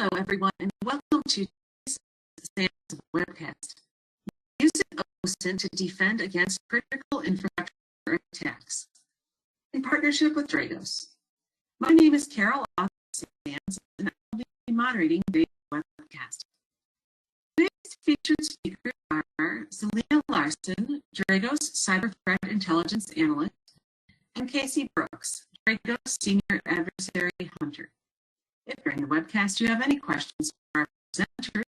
Hello, everyone, and welcome to today's SANS webcast. Using OSINT to defend against critical infrastructure attacks in partnership with Dragos. My name is Carol of SANS, and I'll be moderating today's webcast. Today's featured speakers are Selena Larson, Dragos Cyber Threat Intelligence Analyst, and Casey Brooks, Dragos Senior Adversary Hunter. If during the webcast you have any questions for our presenters,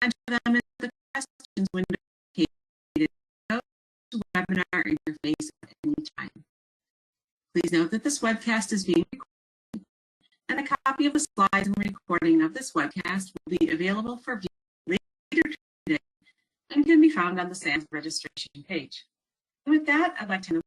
enter them in the questions window located in the webinar interface at any time. Please note that this webcast is being recorded, and a copy of the slides and recording of this webcast will be available for viewing later today and can be found on the SANS registration page. And with that, I'd like to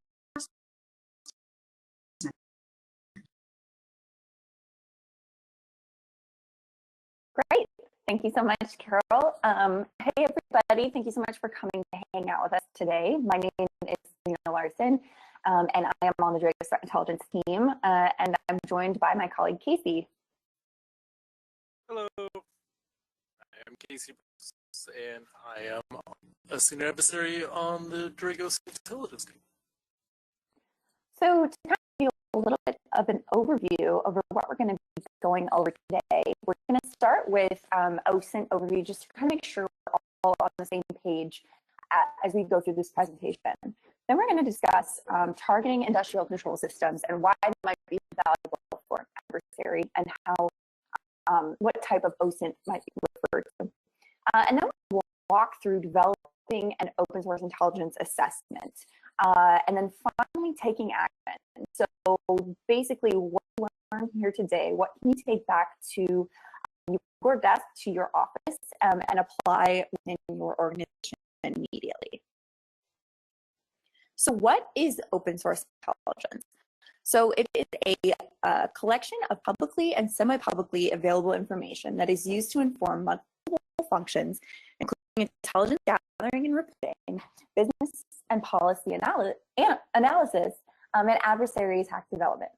Great. Thank you so much, Carol. Hey, everybody. Thank you so much for coming to hang out with us today. My name is Selena Larson, and I am on the Dragos Threat Intelligence team, and I'm joined by my colleague, Casey. Hello, I am Casey Brooks, and I am a senior adversary on the Dragos Intelligence team. So to kind of give you a little bit of an overview over what we're going to be going over today, we're going to start with OSINT overview, just to kind of make sure we're all on the same page as we go through this presentation. Then we're going to discuss targeting industrial control systems and why they might be valuable for an adversary and how what type of OSINT might be referred to. And then we'll walk through developing an open source intelligence assessment. And then finally taking action. So basically what we learned here today, what can you take back to your desk, to your office, and apply within your organization immediately. So what is open source intelligence? So it is a collection of publicly and semi-publicly available information that is used to inform multiple functions, including intelligence gathering and reporting, business and policy analysis, and adversary attack development.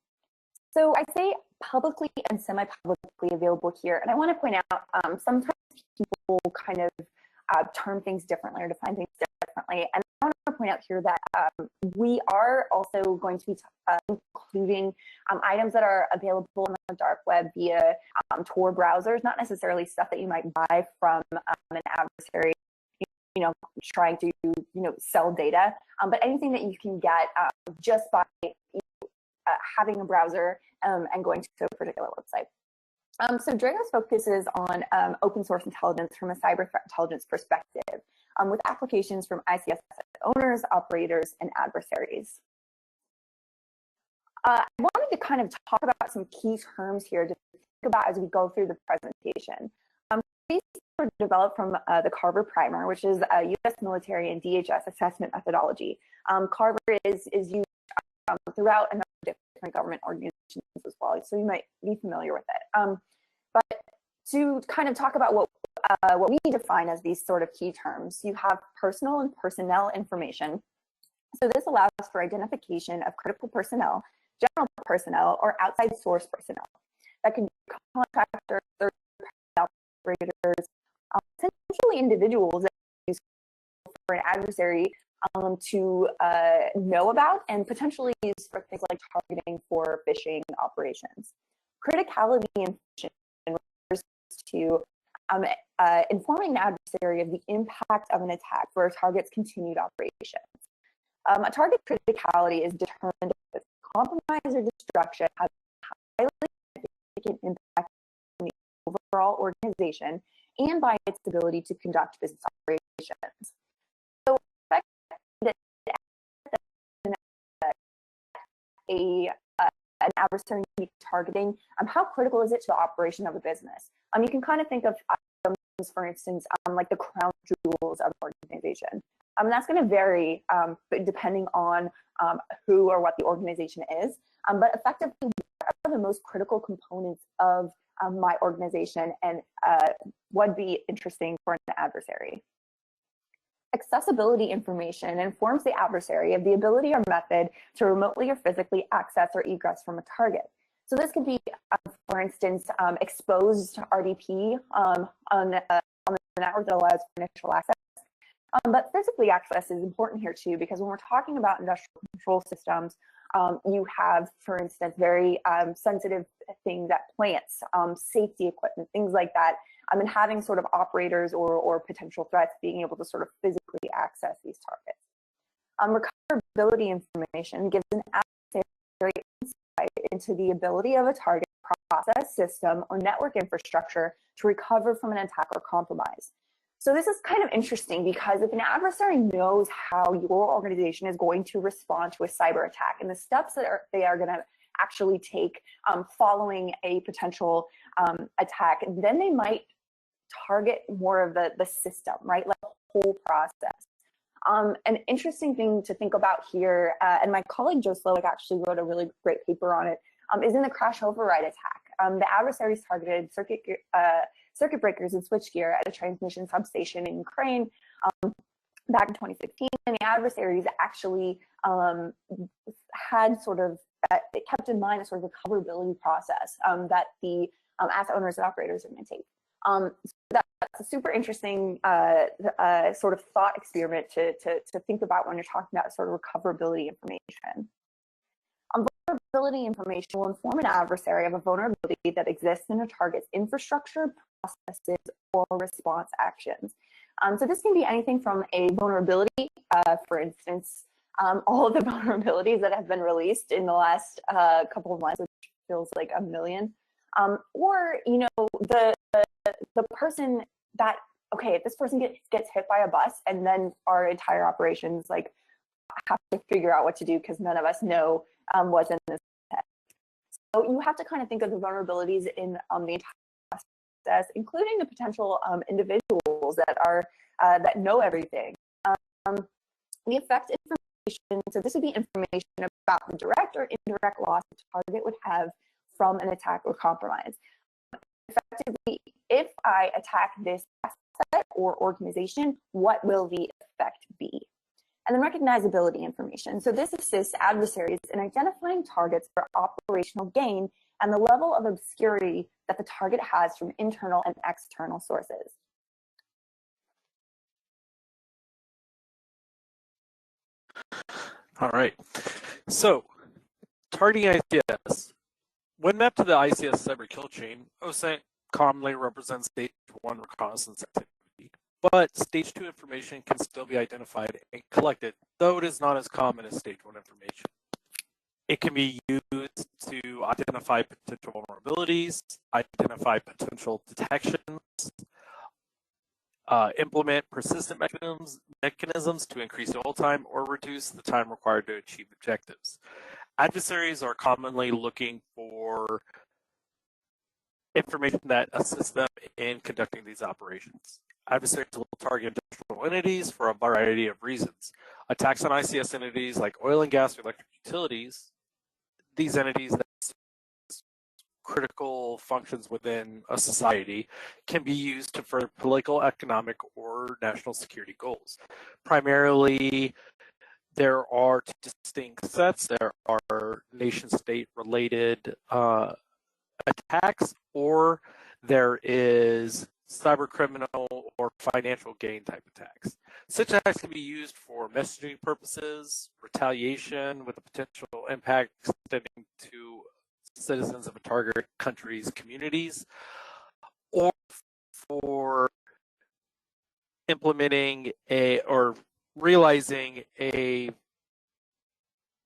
So I say publicly and semi-publicly available here, and I want to point out sometimes people kind of term things differently or define things differently, and I want to point out here that we are also going to be including items that are available on the dark web via Tor browsers, not necessarily stuff that you might buy from an adversary, trying to, sell data, but anything that you can get just by having a browser and going to a particular website. So Dragos focuses on open source intelligence from a cyber threat intelligence perspective, with applications from ICS owners, operators, and adversaries. I wanted to kind of talk about some key terms here to think about as we go through the presentation. These were developed from the Carver Primer, which is a U.S. military and DHS assessment methodology. Carver is used throughout a number of different government organizations as well, so you might be familiar with it. But to kind of talk about what we define as these sort of key terms, you have personal and personnel information. So this allows for identification of critical personnel, general personnel, or outside source personnel. That can be contractors, third-party operators, essentially individuals that use for an adversary to know about and potentially use for things like targeting for phishing operations. Criticality information refers to informing an adversary of the impact of an attack for a target's continued operations. A target criticality is determined if compromise or destruction has a highly significant impact on the overall organization and by its ability to conduct business operations. So an adversary targeting, how critical is it to the operation of a business? You can kind of think of items, for instance, like the crown jewels of an organization. That's going to vary depending on who or what the organization is, but effectively, what are the most critical components of my organization and would be interesting for an adversary? Accessibility information informs the adversary of the ability or method to remotely or physically access or egress from a target. So this could be, for instance, exposed RDP on the network that allows for initial access. But physically access is important here too, because when we're talking about industrial control systems, you have, for instance, very sensitive things at plants, safety equipment, things like that. And having sort of operators or potential threats being able to sort of physically access these targets. Recoverability information gives an adversary insight into the ability of a target process, system, or network infrastructure to recover from an attack or compromise. So this is kind of interesting because if an adversary knows how your organization is going to respond to a cyber attack and the steps that they are going to actually take following a potential attack, then they might target more of the system, right? Like the whole process. An interesting thing to think about here, and my colleague Joe Slowick actually wrote a really great paper on it, is in the crash override attack. The adversaries targeted circuit breakers and switchgear at a transmission substation in Ukraine back in 2016, and the adversaries actually had sort of it kept in mind a sort of recoverability process that the asset owners and operators are going to take. So that's a super interesting sort of thought experiment to think about when you're talking about sort of recoverability information. Vulnerability information will inform an adversary of a vulnerability that exists in a target's infrastructure, processes, or response actions. So this can be anything from a vulnerability, for instance, all of the vulnerabilities that have been released in the last couple of months, which feels like a million, or the person that, okay, if this person gets hit by a bus and then our entire operations like have to figure out what to do because none of us know what's in this head. So you have to kind of think of the vulnerabilities in the entire process, including the potential individuals that are that know everything. The effect information, so this would be information about the direct or indirect loss the target would have from an attack or compromise. Effectively, if I attack this asset or organization, what will the effect be? And then recognizability information. So this assists adversaries in identifying targets for operational gain and the level of obscurity that the target has from internal and external sources. All right. So, targeting ICS. When mapped to the ICS cyber kill chain, OSINT commonly represents stage 1 reconnaissance activity, but stage 2 information can still be identified and collected, though it is not as common as stage 1 information. It can be used to identify potential vulnerabilities, identify potential detections, implement persistent mechanisms to increase dwell time or reduce the time required to achieve objectives. Adversaries are commonly looking for information that assists them in conducting these operations. Adversaries will target industrial entities for a variety of reasons. Attacks on ICS entities like oil and gas or electric utilities, these entities that critical functions within a society can be used to further political, economic, or national security goals. Primarily, there are two distinct sets. There are nation-state related attacks, or there is cyber criminal or financial gain type attacks. Such attacks can be used for messaging purposes, retaliation with a potential impact extending to citizens of a target country's communities, or for implementing or realizing a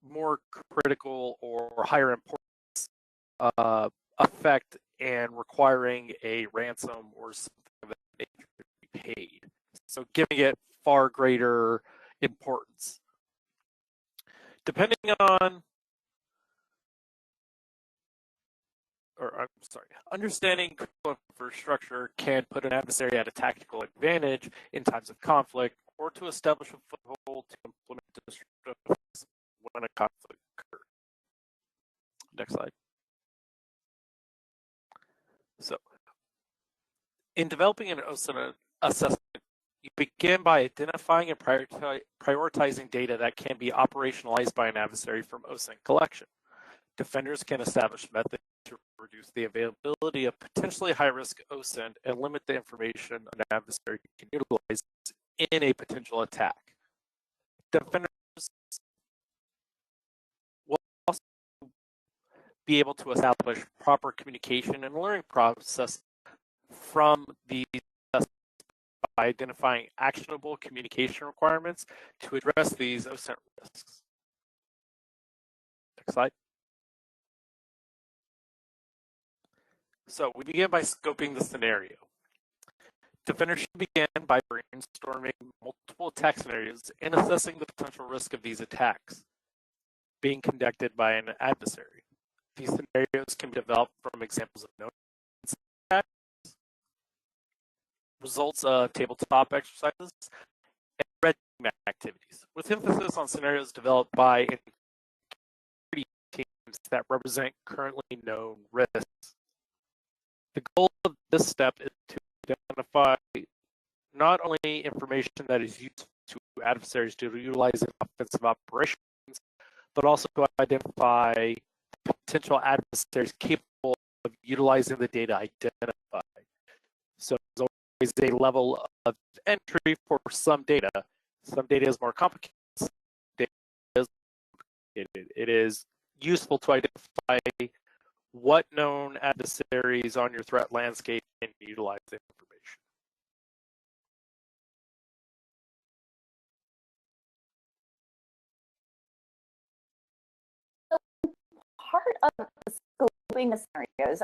more critical or higher importance effect and requiring a ransom or something of that nature to be paid. So giving it far greater importance. Depending on, understanding critical infrastructure can put an adversary at a tactical advantage in times of conflict or to establish a foothold to implement destructive effects when a conflict occurs. Next slide. So, in developing an OSINT assessment, you begin by identifying and prioritizing data that can be operationalized by an adversary from OSINT collection. Defenders can establish methods to reduce the availability of potentially high-risk OSINT and limit the information an adversary can utilize in a potential attack. Defenders will also be able to establish proper communication and learning process from these by identifying actionable communication requirements to address these OSINT risks. Next slide. So we begin by scoping the scenario. Defenders should begin by brainstorming multiple attack scenarios and assessing the potential risk of these attacks being conducted by an adversary. These scenarios can be developed from examples of known attacks, results of tabletop exercises, and red team activities, with emphasis on scenarios developed by security teams that represent currently known risks. The goal of this step is to identify not only information that is useful to adversaries to utilize in offensive operations, but also to identify potential adversaries capable of utilizing the data identified. So there's always a level of entry for some data. Some data is more complicated. Some data is complicated. It is useful to identify what known adversaries on your threat landscape can utilize the information. Part of scoping the scenarios,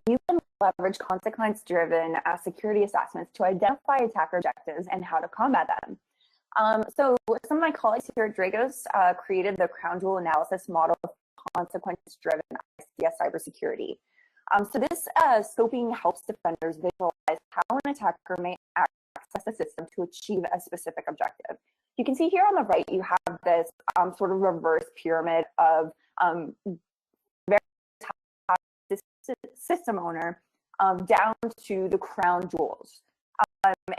you can leverage consequence-driven security assessments to identify attacker objectives and how to combat them. So some of my colleagues here at Dragos created the crown jewel analysis model of consequence-driven ICS cybersecurity. So this scoping helps defenders visualize how an attacker may access the system to achieve a specific objective. You can see here on the right, you have this sort of reverse pyramid of very top system owner down to the crown jewels.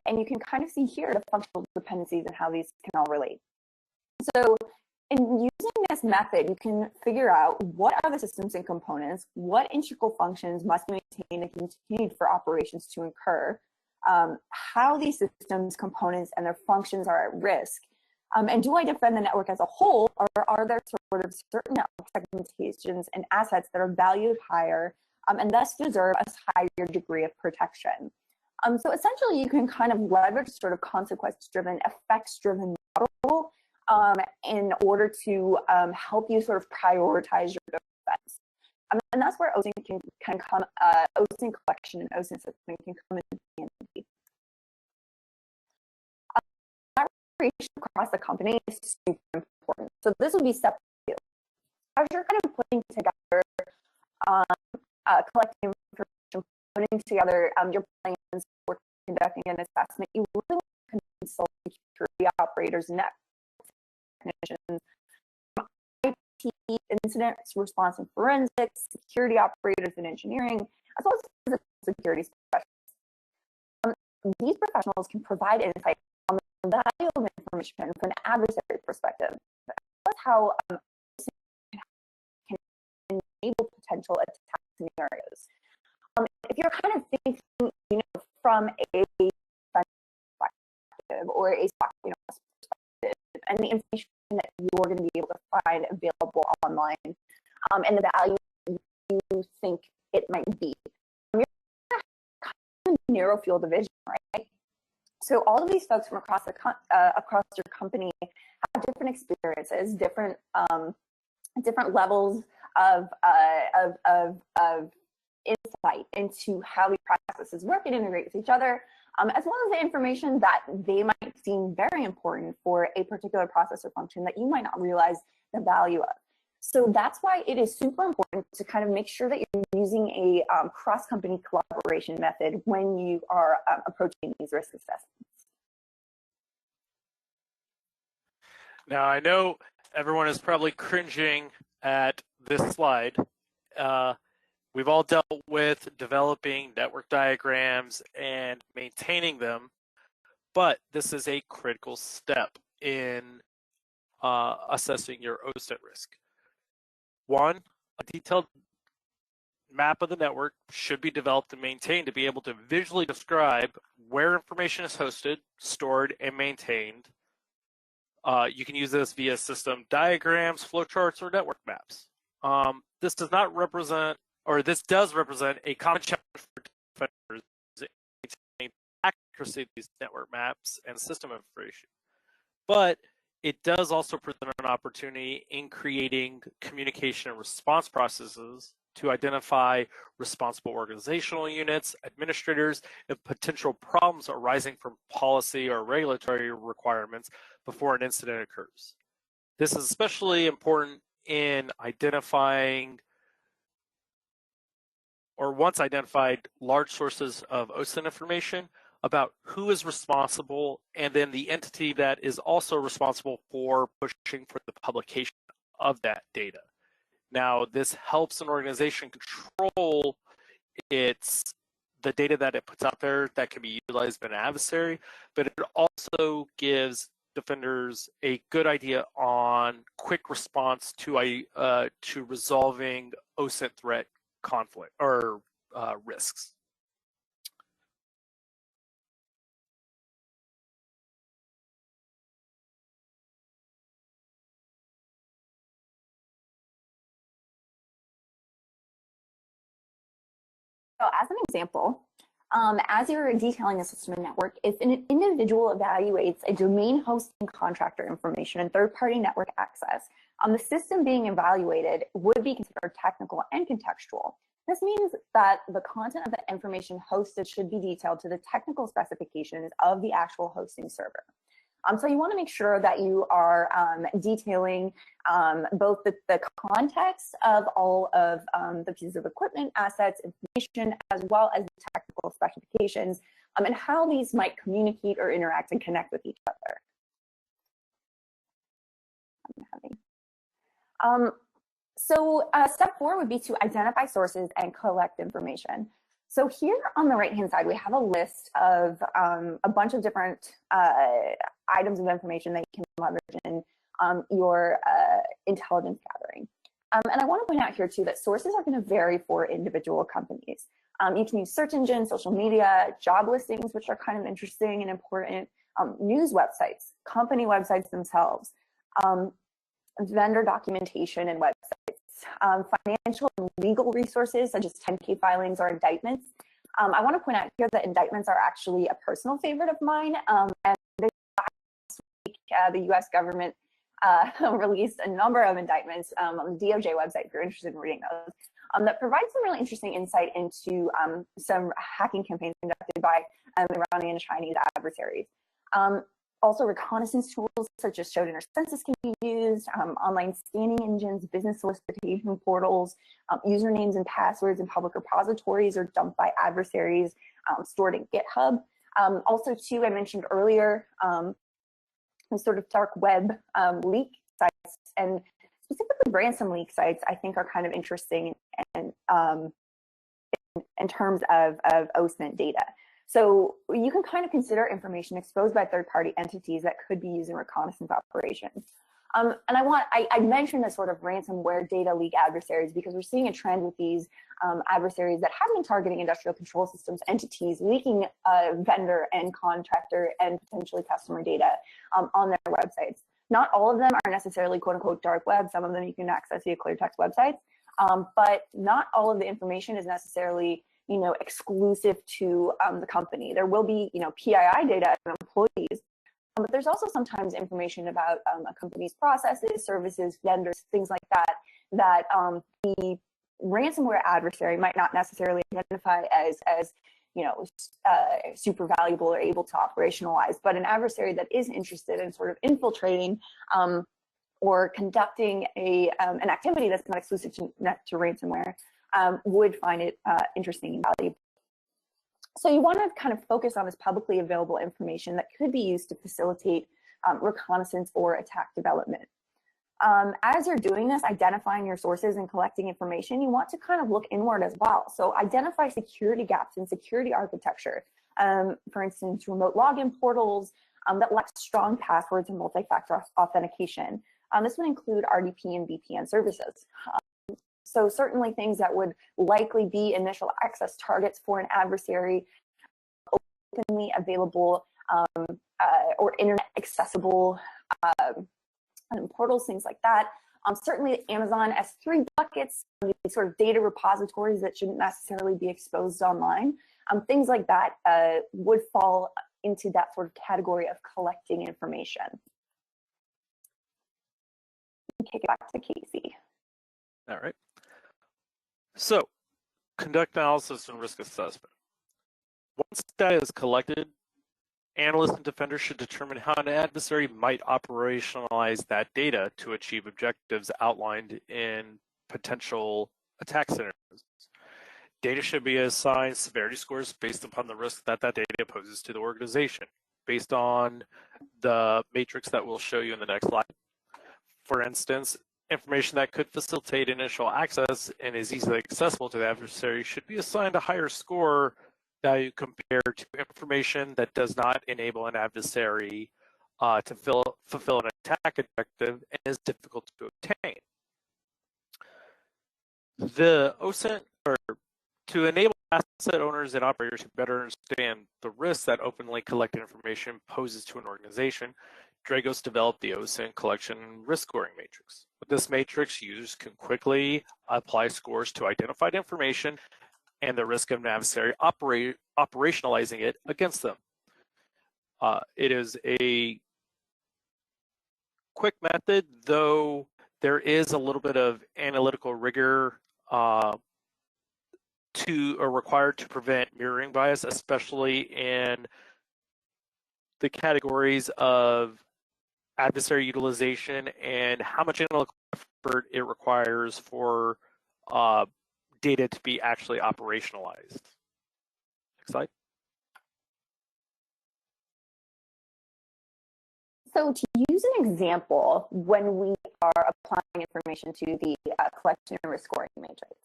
And you can kind of see here the functional dependencies and how these can all relate. So in using this method, you can figure out what are the systems and components, what integral functions must be maintained and continued for operations to occur, how these systems, components, and their functions are at risk, and do I defend the network as a whole, or are there sort of certain network segmentations and assets that are valued higher and thus deserve a higher degree of protection? So essentially, you can kind of leverage sort of consequence-driven, effects-driven model in order to help you sort of prioritize your defense. And that's where OSINT can come, OSINT collection and OSINT system can come in handy. Collaboration across the company is super important. So this would be step 2. As you're kind of putting together, collecting information, putting together your plans for conducting an assessment, you really want to consult security operators, network technicians, IT, incident response and forensics, security operators and engineering, as well as physical security specialists. These professionals can provide insight on the value of information from an adversary perspective, as well as how can enable potential attack scenarios. If you're kind of thinking, from a perspective or a perspective, and the information that you're going to be able to find available online, and the value you think it might be, you're kind of narrow field of vision, right? So all of these folks from across your company have different experiences, different levels of insight into how these processes work and integrate with each other, as well as the information that they might seem very important for a particular process or function that you might not realize the value of. So that's why it is super important to kind of make sure that you're using a cross-company collaboration method when you are approaching these risk assessments. Now, I know everyone is probably cringing at this slide. We've all dealt with developing network diagrams and maintaining them, but this is a critical step in assessing your OSINT risk. One, a detailed map of the network should be developed and maintained to be able to visually describe where information is hosted, stored, and maintained. You can use this via system diagrams, flowcharts, or network maps. This does not represent, or this does represent, a common challenge for defenders in maintaining the accuracy of these network maps and system information. But it does also present an opportunity in creating communication and response processes to identify responsible organizational units, administrators, and potential problems arising from policy or regulatory requirements before an incident occurs. This is especially important in identifying, or once identified, large sources of OSINT information about who is responsible, and then the entity that is also responsible for pushing for the publication of that data. Now, this helps an organization control the data that it puts out there that can be utilized by an adversary, but it also gives defenders a good idea on quick response to resolving OSINT threat conflict or risks. So as an example, as you're detailing a system and network, if an individual evaluates a domain hosting contractor information and third-party network access, the system being evaluated would be considered technical and contextual. This means that the content of the information hosted should be detailed to the technical specifications of the actual hosting server. So you want to make sure that you are detailing both the context of all of the pieces of equipment, assets, information, as well as the technical specifications, and how these might communicate or interact and connect with each other. Step 4 would be to identify sources and collect information. So here on the right-hand side, we have a list of a bunch of different items of information that you can leverage in your intelligence gathering. And I want to point out here too that sources are going to vary for individual companies. You can use search engines, social media, job listings, which are kind of interesting and important, news websites, company websites themselves, vendor documentation and websites, financial and legal resources such as 10K filings or indictments. I want to point out here that indictments are actually a personal favorite of mine. And this week, the US government released a number of indictments on the DOJ website if you're interested in reading those, that provide some really interesting insight into some hacking campaigns conducted by Iranian and Chinese adversaries. Also, reconnaissance tools such as Shodan or Census can be used, online scanning engines, business solicitation portals, usernames and passwords in public repositories are dumped by adversaries, stored in GitHub. Also, too, I mentioned earlier, sort of dark web leak sites, and specifically ransom leak sites, I think are kind of interesting and in terms of OSINT data. So you can kind of consider information exposed by third-party entities that could be used in reconnaissance operations. And I mentioned the sort of ransomware data leak adversaries because we're seeing a trend with these adversaries that have been targeting industrial control systems entities, leaking vendor and contractor and potentially customer data on their websites. Not all of them are necessarily quote unquote dark web. Some of them you can access via clear text websites, but not all of the information is necessarily exclusive to the company. There will be, PII data of employees, but there's also sometimes information about a company's processes, services, vendors, things like that, that the ransomware adversary might not necessarily identify as super valuable or able to operationalize, but an adversary that is interested in sort of infiltrating or conducting an activity that's not exclusive to ransomware would find it interesting and valuable. So you want to kind of focus on this publicly available information that could be used to facilitate reconnaissance or attack development. As you're doing this, identifying your sources and collecting information, you want to kind of look inward as well. So identify security gaps in security architecture. For instance, remote login portals that lack strong passwords and multi-factor authentication. This would include RDP and VPN services. So certainly things that would likely be initial access targets for an adversary, openly available or internet accessible portals, things like that. Certainly Amazon S3 buckets, these sort of data repositories that shouldn't necessarily be exposed online. Things like that would fall into that sort of category of collecting information. Kick it back to Casey. All right. So, conduct analysis and risk assessment. Once data is collected, analysts and defenders should determine how an adversary might operationalize that data to achieve objectives outlined in potential attack scenarios. Data should be assigned severity scores based upon the risk that that data poses to the organization, based on the matrix that we'll show you in the next slide. For instance, information that could facilitate initial access and is easily accessible to the adversary should be assigned a higher score value compared to information that does not enable an adversary to fulfill an attack objective and is difficult to obtain. The OSINT, or to enable asset owners and operators to better understand the risks that openly collected information poses to an organization, Dragos developed the OSINT collection risk scoring matrix. With this matrix, users can quickly apply scores to identified information and the risk of an adversary operationalizing it against them. It is a quick method, though there is a little bit of analytical rigor required to prevent mirroring bias, especially in the categories of adversary utilization and how much analytical effort it requires for data to be actually operationalized. Next slide. So to use an example, when we are applying information to the collection and risk scoring matrix.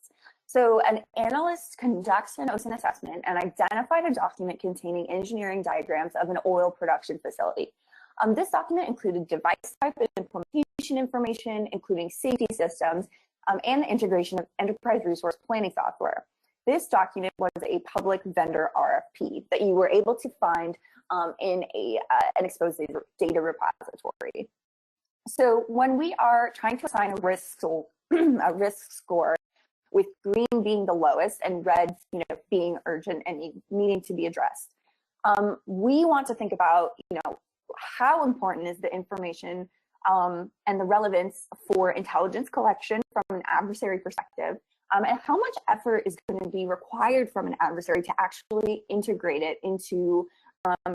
So an analyst conducts an OSINT assessment and identified a document containing engineering diagrams of an oil production facility. This document included device type and implementation information, including safety systems, and the integration of enterprise resource planning software. This document was a public vendor RFP that you were able to find in an exposed data repository. So when we are trying to assign a risk score, with green being the lowest and red, being urgent and needing to be addressed, we want to think about, how important is the information and the relevance for intelligence collection from an adversary perspective, and how much effort is going to be required from an adversary to actually integrate it into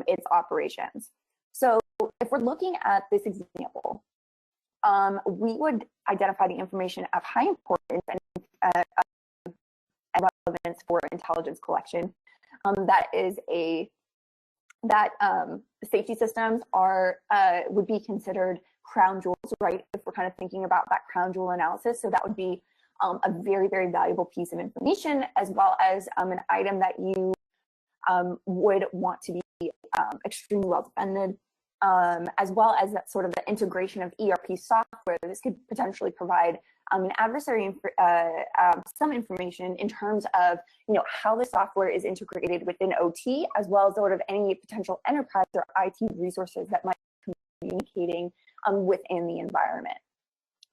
its operations. So if we're looking at this example, we would identify the information of high importance and relevance for intelligence collection. The safety systems would be considered crown jewels, right? If we're kind of thinking about that crown jewel analysis, so that would be a very, very valuable piece of information, as well as an item that you would want to be extremely well defended, as well as that sort of the integration of ERP software. This could potentially provide an adversary some information in terms of how the software is integrated within OT, as well as sort of any potential enterprise or IT resources that might be communicating within the environment.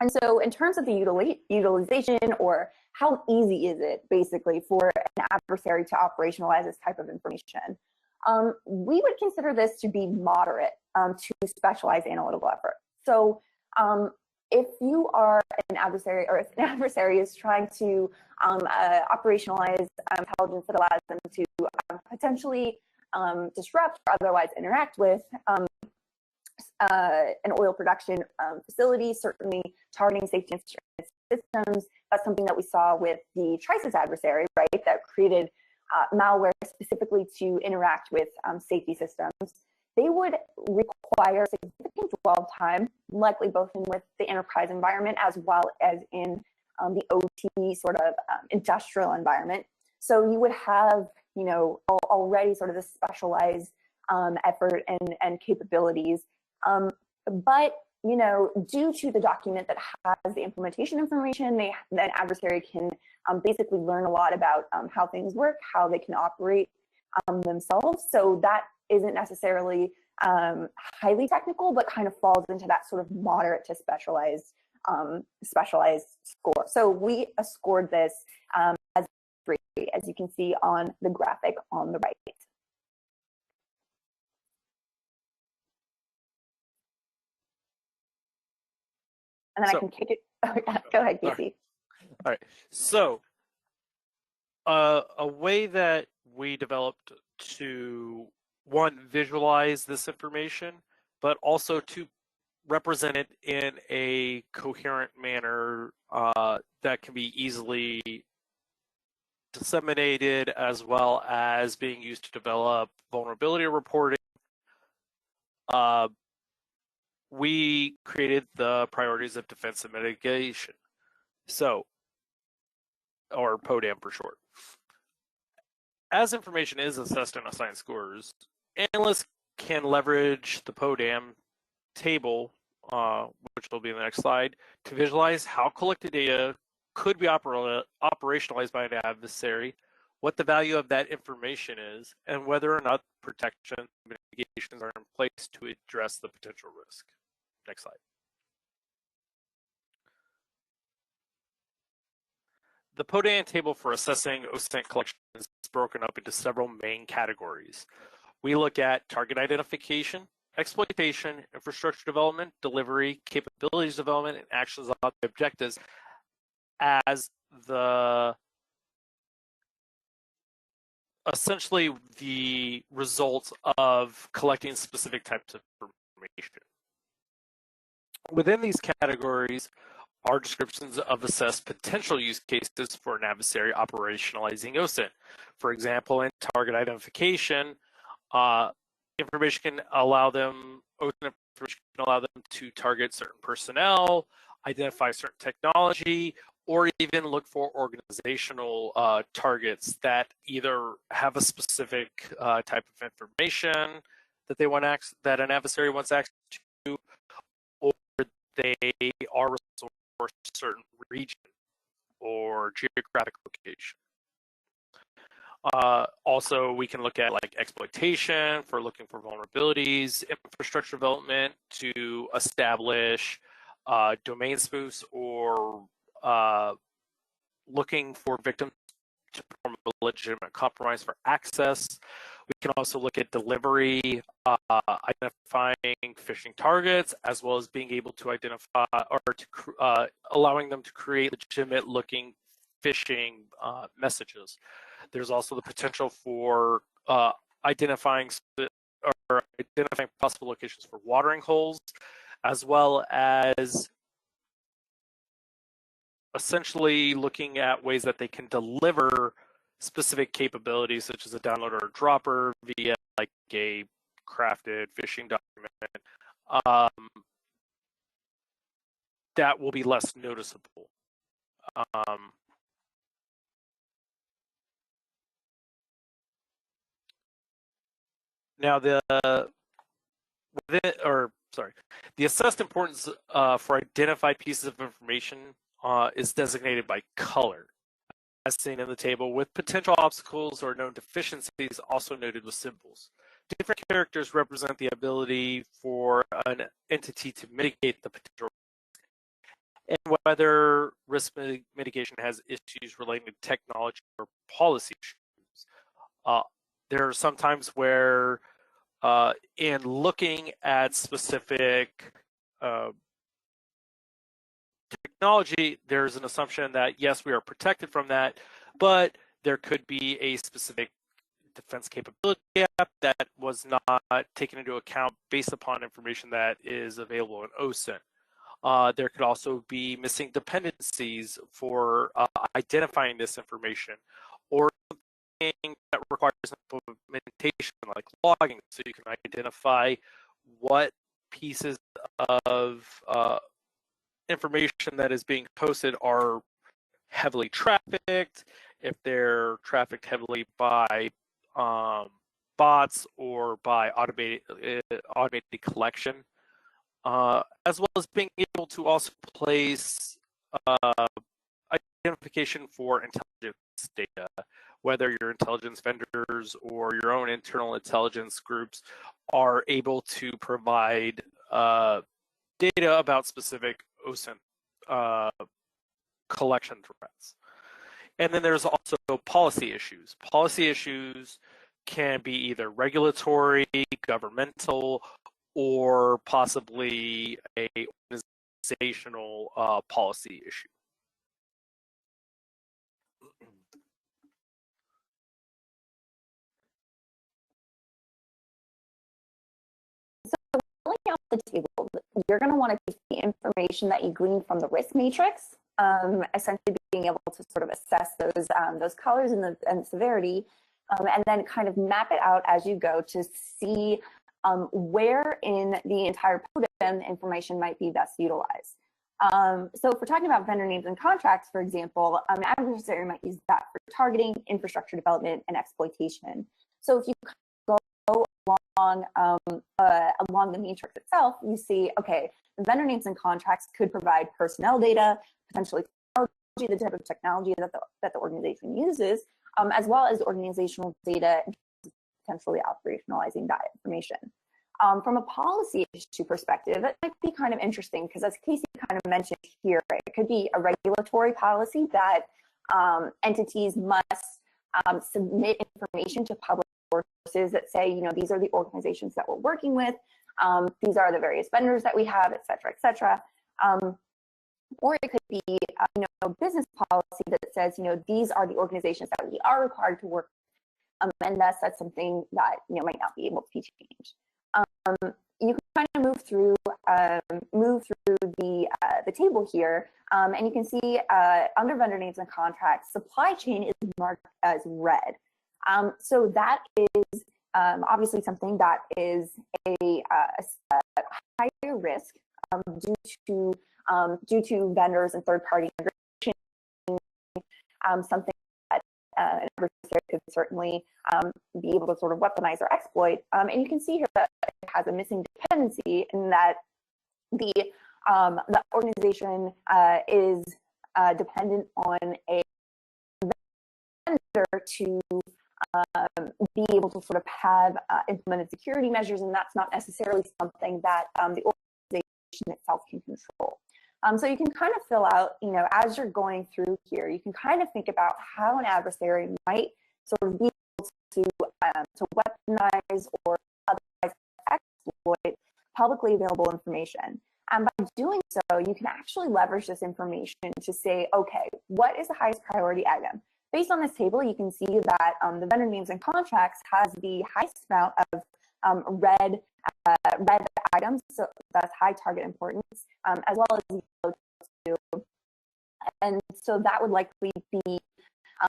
And so in terms of the utilization, or how easy is it basically for an adversary to operationalize this type of information, we would consider this to be moderate to specialized analytical effort. So if you are an adversary, or if an adversary is trying to operationalize intelligence that allows them to potentially disrupt or otherwise interact with an oil production facility, certainly targeting safety systems, that's something that we saw with the Trisus adversary, right, that created malware specifically to interact with safety systems. They would require significant dwell time, likely both with the enterprise environment as well as in the OT sort of industrial environment. So you would have, already sort of the specialized effort and capabilities. But you know, due to the document that has the implementation information, an adversary can basically learn a lot about how things work, how they can operate themselves. So that isn't necessarily highly technical, but kind of falls into that sort of moderate to specialized score. So we scored this as 3, as you can see on the graphic on the right. And then I can kick it. Go ahead, Casey. All right. So a way that we developed to, one, visualize this information, but also to represent it in a coherent manner that can be easily disseminated, as well as being used to develop vulnerability reporting. We created the priorities of defense and mitigation, so, or PODAM for short. As information is assessed and assigned scores, analysts can leverage the PODAM table, which will be in the next slide, to visualize how collected data could be operationalized by an adversary, what the value of that information is, and whether or not protection mitigations are in place to address the potential risk. Next slide. The PODAM table for assessing OSINT collections is broken up into several main categories. We look at target identification, exploitation, infrastructure development, delivery, capabilities development, and actions on the objectives as the essentially the results of collecting specific types of information. Within these categories are descriptions of assessed potential use cases for an adversary operationalizing OSINT. For example, in target identification, information can allow them, OSINT information can allow them to target certain personnel, identify certain technology, or even look for organizational targets that either have a specific type of information that they want that an adversary wants access to, or they are resourced for a certain region or geographic location. Also, we can look at like exploitation for looking for vulnerabilities, infrastructure development to establish domain spoofs, or looking for victims to perform a legitimate compromise for access. We can also look at delivery, identifying phishing targets, as well as being able to identify or to allowing them to create legitimate looking phishing messages. There's also the potential for identifying possible locations for watering holes, as well as essentially looking at ways that they can deliver specific capabilities, such as a downloader or dropper via like a crafted phishing document that will be less noticeable. Now, the assessed importance for identified pieces of information is designated by color, as seen in the table, with potential obstacles or known deficiencies also noted with symbols. Different characters represent the ability for an entity to mitigate the potential risk, and whether risk mitigation has issues relating to technology or policy issues. There are some times where in looking at specific technology, there's an assumption that yes, we are protected from that, but there could be a specific defense capability gap that was not taken into account based upon information that is available in OSINT. There could also be missing dependencies for identifying this information, or something that requires implementation like logging, so you can identify what pieces of information that is being posted are heavily trafficked, if they're trafficked heavily by bots or by automated collection. as well as being able to also place identification for intelligence data, whether your intelligence vendors or your own internal intelligence groups are able to provide data about specific OSINT collection threats. And then there's also policy issues. Policy issues can be either regulatory, governmental, or possibly a organizational policy issue. Filling out the table, you're going to want to take the information that you glean from the risk matrix, essentially being able to sort of assess those colors and the severity, and then kind of map it out as you go to see where in the entire PODEM information might be best utilized. So if we're talking about vendor names and contracts, for example, an adversary might use that for targeting, infrastructure development, and exploitation. So if you go along the matrix itself, you see, okay, vendor names and contracts could provide personnel data, potentially technology, the type of technology that the organization uses, as well as organizational data, potentially operationalizing that information. From a policy issue perspective, it might be kind of interesting because, as Casey kind of mentioned here, it could be a regulatory policy that entities must submit information to public sources that say, you know, these are the organizations that we're working with, these are the various vendors that we have, et cetera, et cetera. Or it could be, you know, business policy that says, you know, these are the organizations that we are required to work with, and thus that's something that, you know, might not be able to be changed. You can kind of move through the table here, and you can see under vendor names and contracts, supply chain is marked as red. So that is obviously something that is a higher risk due to vendors and third-party integration, something that an adversary could certainly be able to sort of weaponize or exploit. And you can see here that it has a missing dependency in that the organization is dependent on a vendor to be able to sort of have implemented security measures, and that's not necessarily something that the organization itself can control. So you can kind of fill out, you know, as you're going through here, you can kind of think about how an adversary might sort of be able to weaponize or otherwise exploit publicly available information. And by doing so, you can actually leverage this information to say, okay, what is the highest priority item? Based on this table, you can see that the vendor names and contracts has the highest amount of red items, so that's high target importance, as well as yellow too. And so that would likely be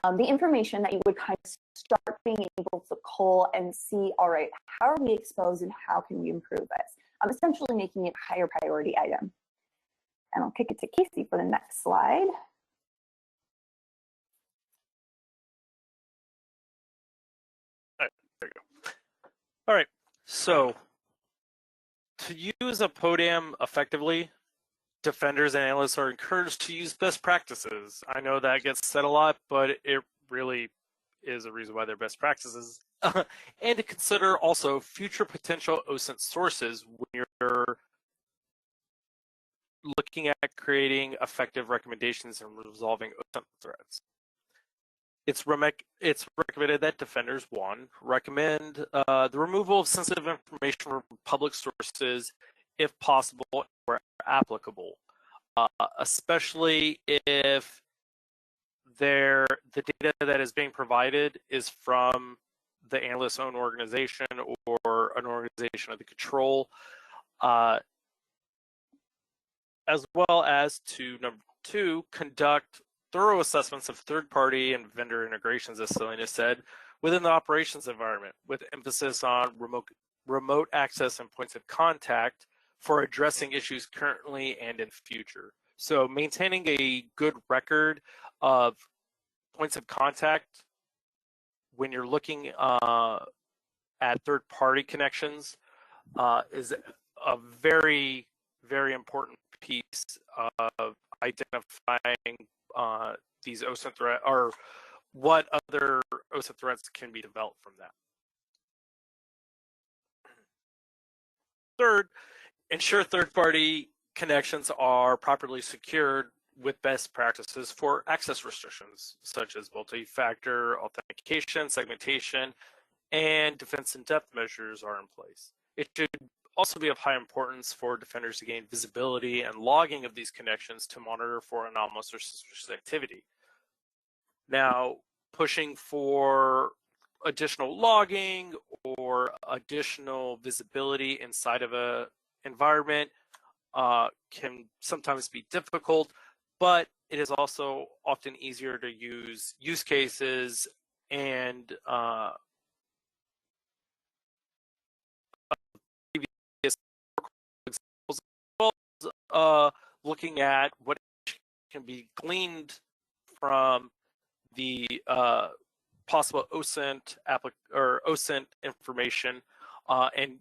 the information that you would kind of start being able to cull and see, all right, how are we exposed and how can we improve this? Essentially making it a higher priority item. And I'll kick it to Casey for the next slide. There you go. All right, so to use a PODEM effectively, defenders and analysts are encouraged to use best practices. I know that gets said a lot, but it really is a reason why they're best practices. And to consider also future potential OSINT sources when you're looking at creating effective recommendations and resolving OSINT threats. It's recommended that defenders, one, recommend the removal of sensitive information from public sources if possible or applicable, especially if the data that is being provided is from the analyst's own organization or an organization of the control, as well as to, number two, conduct thorough assessments of third-party and vendor integrations, as Selena said, within the operations environment, with emphasis on remote access and points of contact for addressing issues currently and in future. So maintaining a good record of points of contact when you're looking at third-party connections is a very very important piece of identifying these OSINT threats, or what other OSINT threats can be developed from that. Third, ensure third-party connections are properly secured with best practices for access restrictions, such as multi-factor authentication, segmentation, and defense in-depth measures are in place. It should also be of high importance for defenders to gain visibility and logging of these connections to monitor for anomalous or suspicious activity. Now, pushing for additional logging or additional visibility inside of an environment can sometimes be difficult, but it is also often easier to use use cases and previous examples, as well as looking at what can be gleaned from the possible OSINT OSINT information and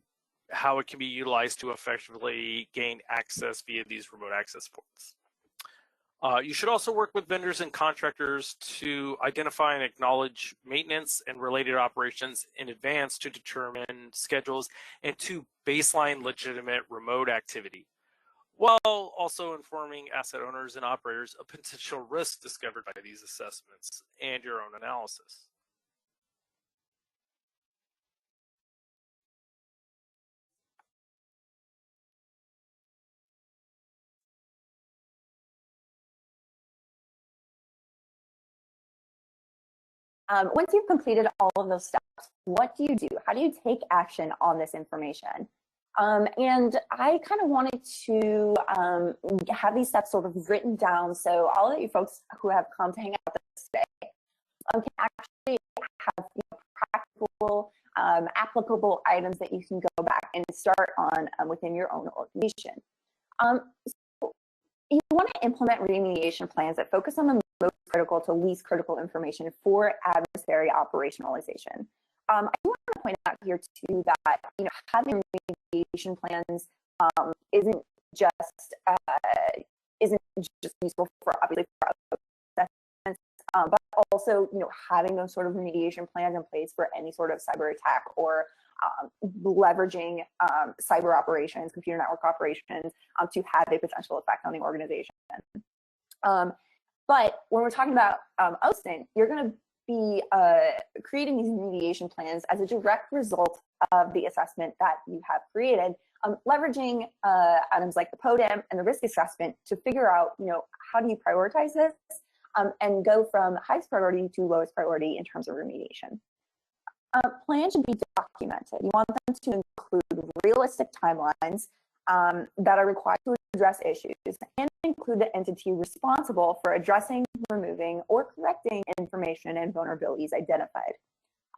how it can be utilized to effectively gain access via these remote access ports. You should also work with vendors and contractors to identify and acknowledge maintenance and related operations in advance to determine schedules and to baseline legitimate remote activity, while also informing asset owners and operators of potential risks discovered by these assessments and your own analysis. Once you've completed all of those steps, what do you do? How do you take action on this information? And I kind of wanted to have these steps sort of written down so all of you folks who have come to hang out with us today can actually have practical, applicable items that you can go back and start on within your own organization. So you want to implement remediation plans that focus on the most critical to least critical information for adversary operationalization. I want to point out here too that having remediation plans isn't just useful for obviously for assessments, but also having those sort of remediation plans in place for any sort of cyber attack or leveraging cyber operations, computer network operations to have a potential effect on the organization. But when we're talking about OSINT, you're going to be creating these remediation plans as a direct result of the assessment that you have created, leveraging items like the PODEM and the risk assessment to figure out, how do you prioritize this and go from highest priority to lowest priority in terms of remediation. Plans should be documented. You want them to include realistic timelines that are required to address issues and include the entity responsible for addressing, removing, or correcting information and vulnerabilities identified.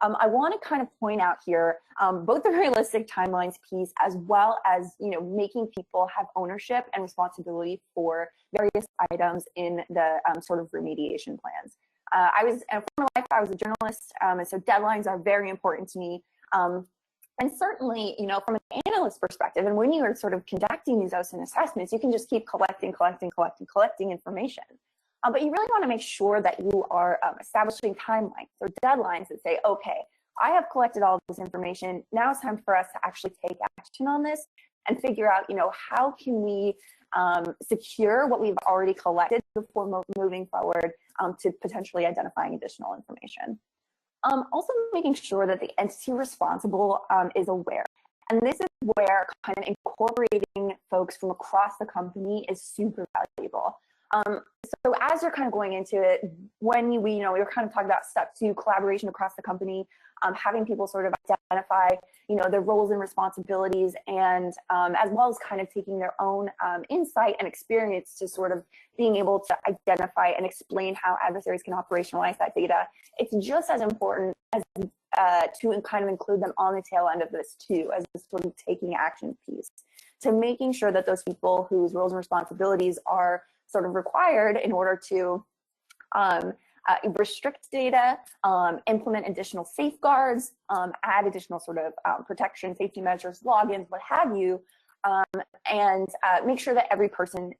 I want to kind of point out here both the realistic timelines piece as well as making people have ownership and responsibility for various items in the sort of remediation plans. In former life, I was a journalist, and so deadlines are very important to me. And certainly, from an analyst perspective, and when you are sort of conducting these OSINT assessments, you can just keep collecting information. But you really want to make sure that you are establishing timelines or deadlines that say, okay, I have collected all of this information. Now it's time for us to actually take action on this and figure out, how can we secure what we've already collected before moving forward to potentially identifying additional information. Also making sure that the entity responsible is aware. And this is where kind of incorporating folks from across the company is super valuable. So as you're kind of going into it, when we're kind of talking about step 2, collaboration across the company, having people sort of identify, their roles and responsibilities, and as well as kind of taking their own insight and experience to sort of being able to identify and explain how adversaries can operationalize that data. It's just as important as to kind of include them on the tail end of this too, as the sort of taking action piece, to making sure that those people whose roles and responsibilities are sort of required in order to restrict data, implement additional safeguards, add additional sort of protection, safety measures, logins, what have you, and make sure that every person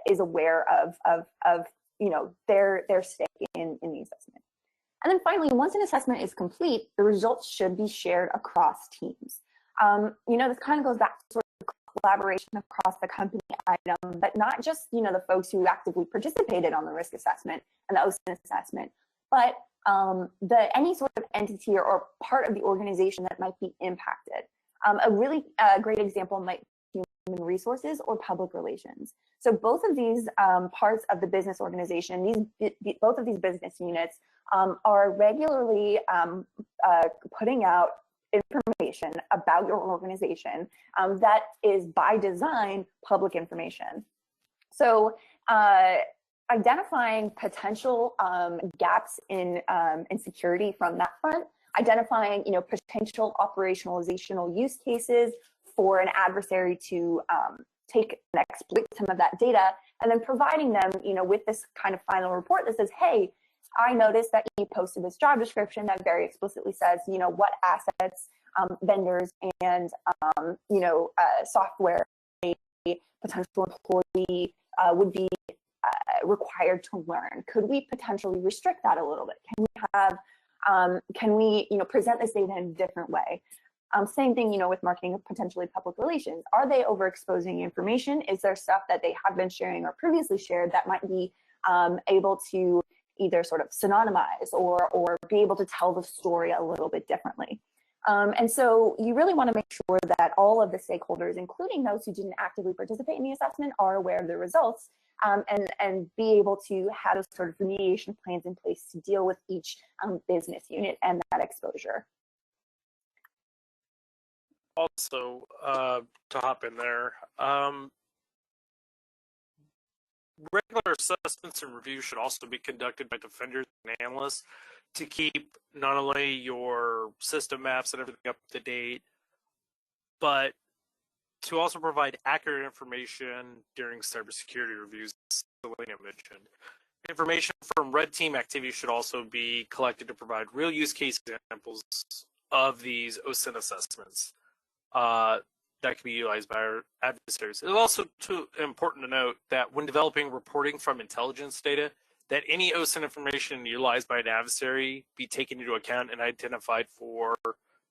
is aware of their stake in the assessment. And then finally, once an assessment is complete, the results should be shared across teams. This kind of goes back to sort of collaboration across the company item, but not just, the folks who actively participated on the risk assessment and the OSINT assessment, but any sort of entity or part of the organization that might be impacted. A really great example might be human resources or public relations. So both of these parts of the business organization, both of these business units are regularly putting out information about your organization that is by design public information. So identifying potential gaps in security from that front, identifying potential operationalizational use cases for an adversary to take and exploit some of that data, and then providing them with this kind of final report that says, hey, I noticed that you posted this job description that very explicitly says, what assets, vendors, and, software a potential employee would be required to learn. Could we potentially restrict that a little bit? Can we present this data in a different way? Same thing, with marketing of potentially public relations. Are they overexposing information? Is there stuff that they have been sharing or previously shared that might be able to either sort of synonymize or be able to tell the story a little bit differently? And so you really want to make sure that all of the stakeholders, including those who didn't actively participate in the assessment, are aware of the results and be able to have those sort of remediation plans in place to deal with each business unit and that exposure. Also, to hop in there, regular assessments and reviews should also be conducted by defenders and analysts to keep not only your system maps and everything up to date, but to also provide accurate information during cybersecurity reviews, as Selena mentioned. Information from red team activity should also be collected to provide real use case examples of these OSINT assessments that can be utilized by our adversaries. It's also important to note that when developing reporting from intelligence data, that any OSINT information utilized by an adversary be taken into account and identified for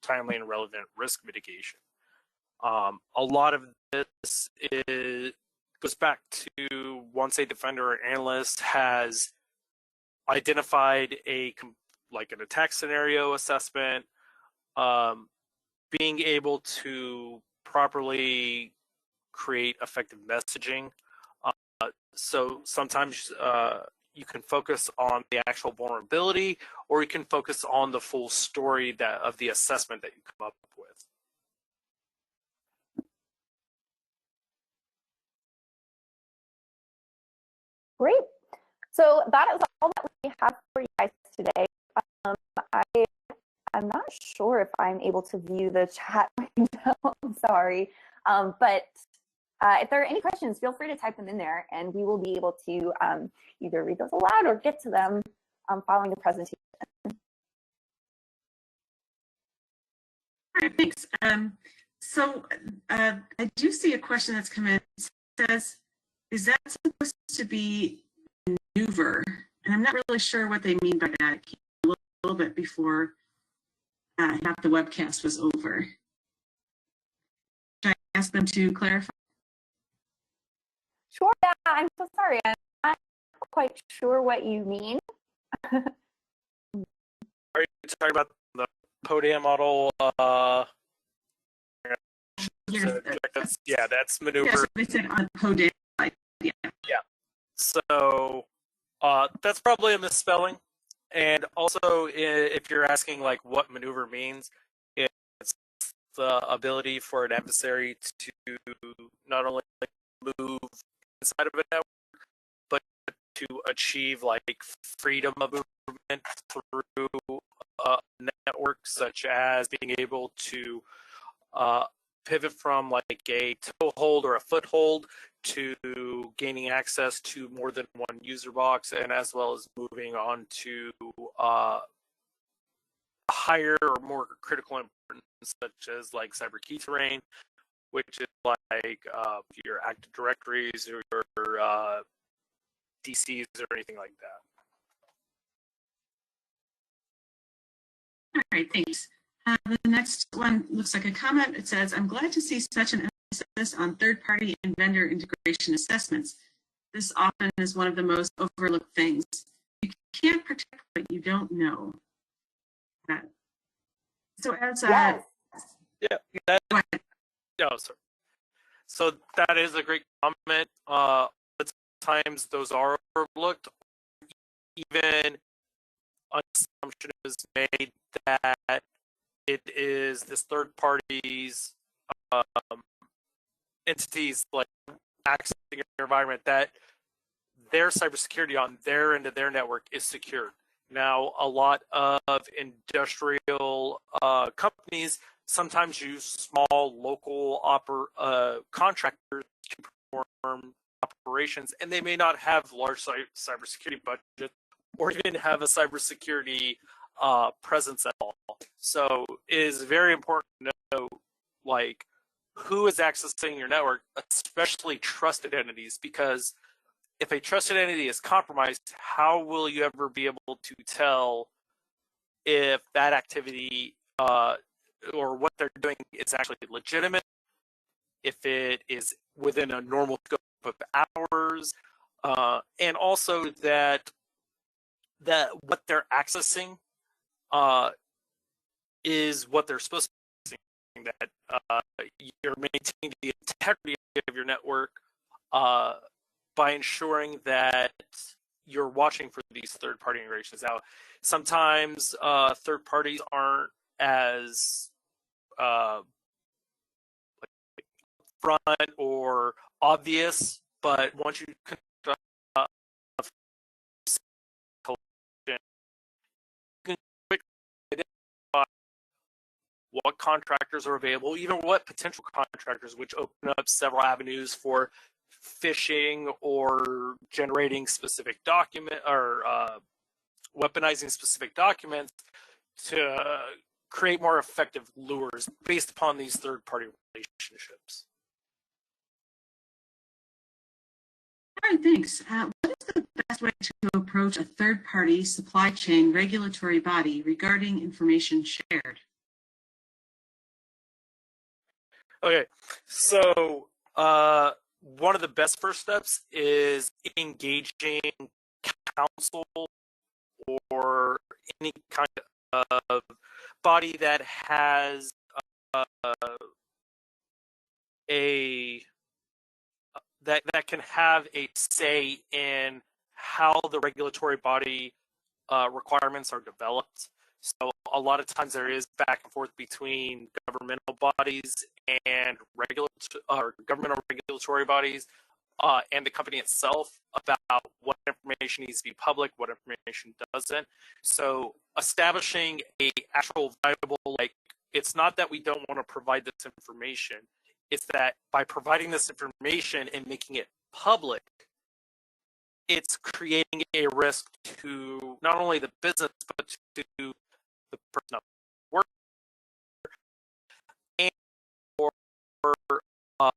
timely and relevant risk mitigation. A lot of this goes back to once a defender or analyst has identified an attack scenario assessment, being able to properly create effective messaging. So sometimes you can focus on the actual vulnerability, or you can focus on the full story of the assessment that you come up with. Great. So that is all that we have for you guys today. I'm not sure if I'm able to view the chat right now. I'm sorry. But if there are any questions, feel free to type them in there, and we will be able to either read those aloud or get to them following the presentation. All right, thanks. So I do see a question that's come in. It says, is that supposed to be maneuver? And I'm not really sure what they mean by that. It came a little bit before half the webcast was over. Should I ask them to clarify? Sure, yeah, I'm so sorry. I'm not quite sure what you mean. Are you talking about the PODAM model? Yeah, that's maneuver. Yes, they said on PODAM. Yeah. So that's probably a misspelling. And also, if you're asking like what maneuver means, it's the ability for an adversary to not only move inside of a network, but to achieve like freedom of movement through networks, such as being able to pivot from like a toehold or a foothold to gaining access to more than one user box, and as well as moving on to higher or more critical importance, such as like cyber key terrain, which is like your Active Directories or your DCs or anything like that. All right, thanks. The next one looks like a comment. It says, I'm glad to see such an emphasis on third-party and vendor integration assessments. This often is one of the most overlooked things. You can't protect what you don't know. So as Yes. Yeah, that, no, sorry. So that is a great comment. Times those are overlooked. Even an assumption is made that it is this third parties entities like accessing your environment, that their cybersecurity on their end of their network is secured. Now, a lot of industrial companies sometimes use small local contractors to perform operations, and they may not have large cybersecurity budget or even have a cybersecurity presence at all. So it is very important to know, like, who is accessing your network, especially trusted entities, because if a trusted entity is compromised, how will you ever be able to tell if that activity or what they're doing is actually legitimate, if it is within a normal scope of hours, and also that what they're accessing is what they're supposed to be, that you're maintaining the integrity of your network by ensuring that you're watching for these third-party integrations. Now, sometimes third parties aren't as front or obvious, but once you conduct collection, you can quickly identify what contractors are available, even what potential contractors, which open up several avenues for phishing or generating specific document or weaponizing specific documents to create more effective lures based upon these third-party relationships. All right, thanks. What is the best way to approach a third-party supply chain regulatory body regarding information shared? Okay, so one of the best first steps is engaging counsel or any kind of body that has that can have a say in how the regulatory body requirements are developed. So a lot of times there is back and forth between governmental bodies and governmental regulatory bodies and the company itself about what information needs to be public, what information doesn't. So establishing a actual viable, like, it's not that we don't want to provide this information, it's that by providing this information and making it public, it's creating a risk to not only the business, but to the person at work and for the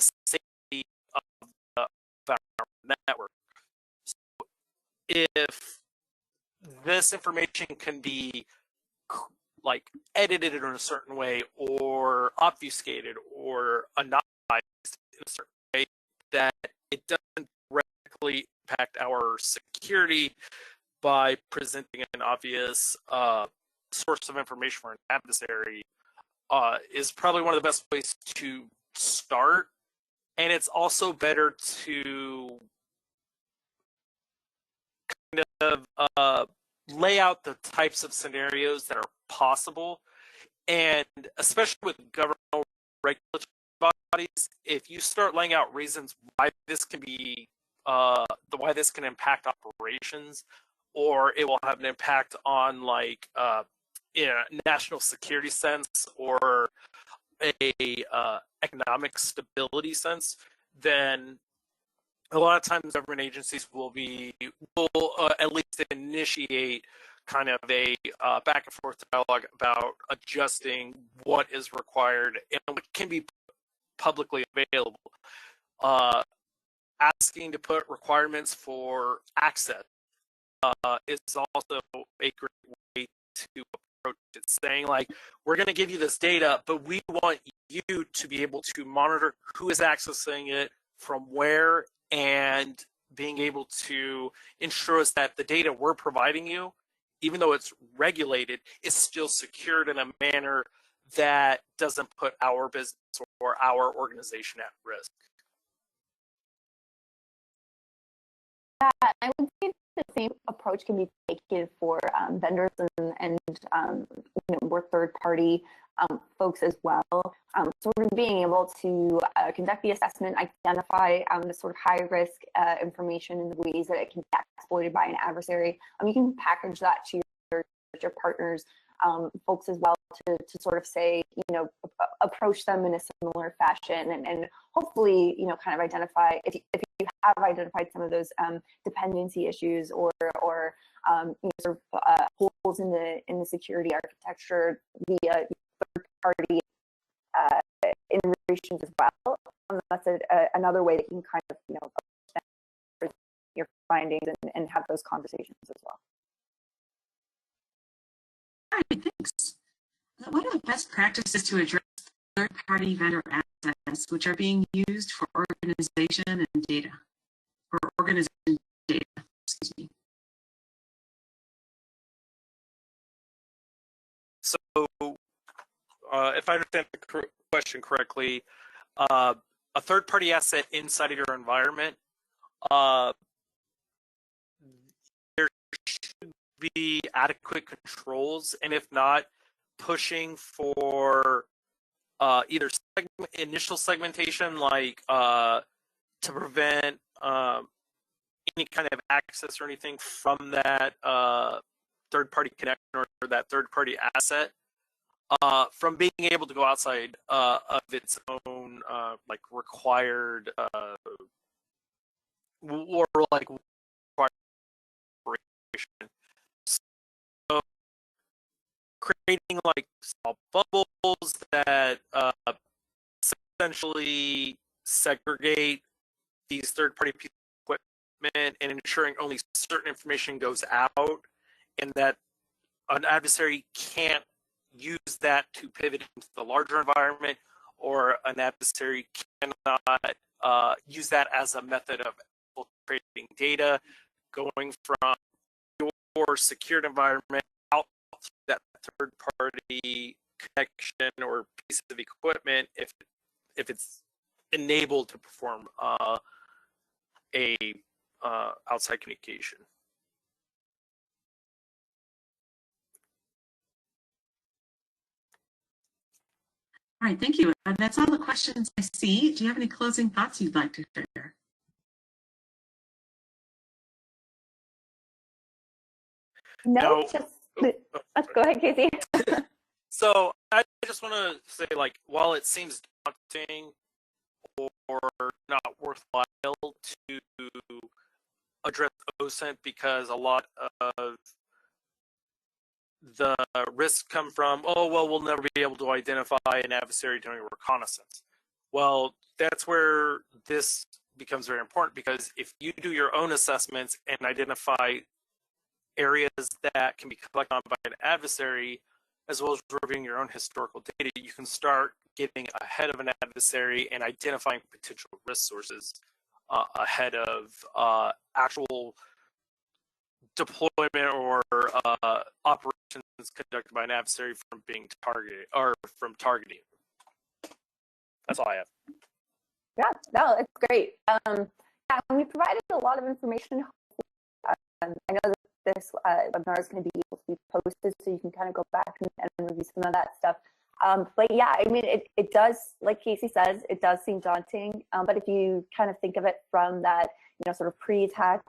safety of our network. So if this information can be like edited in a certain way or obfuscated or anonymized in a certain way that it doesn't directly impact our security by presenting an obvious source of information for an adversary, is probably one of the best ways to start. And it's also better to kind of lay out the types of scenarios that are possible. And especially with governmental regulatory bodies, if you start laying out reasons why this can be why this can impact operations, or it will have an impact on, like, in a national security sense or a economic stability sense, then a lot of times government agencies will at least initiate kind of a back and forth dialogue about adjusting what is required and what can be publicly available. Asking to put requirements for access is also a great way to approach it, saying like, we're going to give you this data, but we want you to be able to monitor who is accessing it, from where, and being able to ensure us that the data we're providing you, even though it's regulated, is still secured in a manner that doesn't put our business or our organization at risk. Yeah, I would say the same approach can be taken for vendors and more third-party folks as well. Sort of being able to conduct the assessment, identify the sort of high-risk information in the ways that it can be exploited by an adversary. You can package that to your partners, folks as well, to sort of say, approach them in a similar fashion, and hopefully, kind of identify if you have identified some of those dependency issues or sort of holes in the security architecture via third-party integrations as well. That's another way that you can kind of approach your findings and have those conversations as well. All right, thanks. What are the best practices to address third-party vendor assets which are being used for organization and data, or organization data, excuse me? So, if I understand the question correctly, a third-party asset inside of your environment, there should be adequate controls, and if not, pushing for either initial segmentation, like to prevent any kind of access or anything from that third-party connection or that third-party asset, from being able to go outside of its own like required or like required operation. So creating like small bubbles that essentially segregate these third-party pieces of equipment and ensuring only certain information goes out, and that an adversary can't use that to pivot into the larger environment, or an adversary cannot use that as a method of infiltrating data, going from your secured environment out to that third-party connection or piece of equipment if it's enabled to perform a outside communication. All right, thank you. That's all the questions I see. Do you have any closing thoughts you'd like to share? No, let's go ahead, Casey. So I just want to say, like, while it seems daunting or not worthwhile to address OSINT because a lot of the risks come from, oh, well, we'll never be able to identify an adversary during reconnaissance. Well, that's where this becomes very important, because if you do your own assessments and identify areas that can be collected on by an adversary, as well as reviewing your own historical data, you can start getting ahead of an adversary and identifying potential risk sources ahead of actual deployment or operations conducted by an adversary from being targeted or from targeting. That's all I have. Yeah, no, it's great. Yeah, we provided a lot of information. I know that this webinar is going to be able to be posted, so you can kind of go back and review some of that stuff. But yeah, I mean, it does, like Casey says, it does seem daunting. But if you kind of think of it from that, sort of pre-attack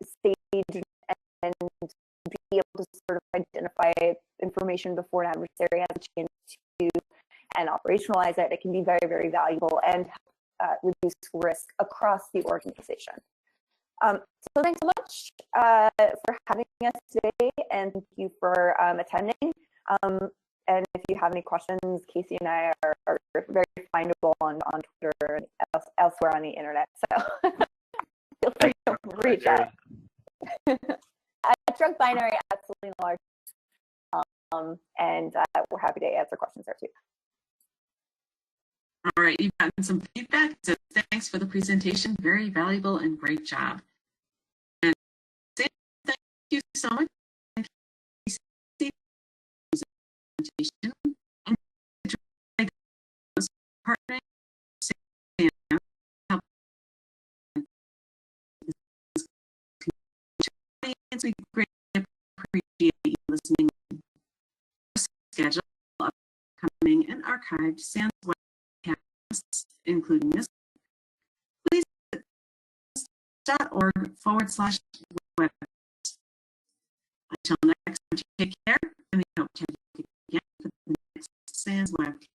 stage, and be able to sort of identify information before an adversary has a chance to and operationalize it, it can be very, very valuable and reduce risk across the organization. So thanks so much for having us today, and thank you for attending. And if you have any questions, Casey and I are very findable on Twitter and elsewhere on the internet. So feel free to reach out. Drug binary, absolutely large. And we're happy to answer questions there too. All right, you've gotten some feedback, so thanks for the presentation. Very valuable and great job. And thank you so much. And partnering, we greatly appreciate you listening. Schedule upcoming and archived SANS webcasts, including this. Please .org/web. Until next time, take care, and we hope to have you again for the next SANS webcast.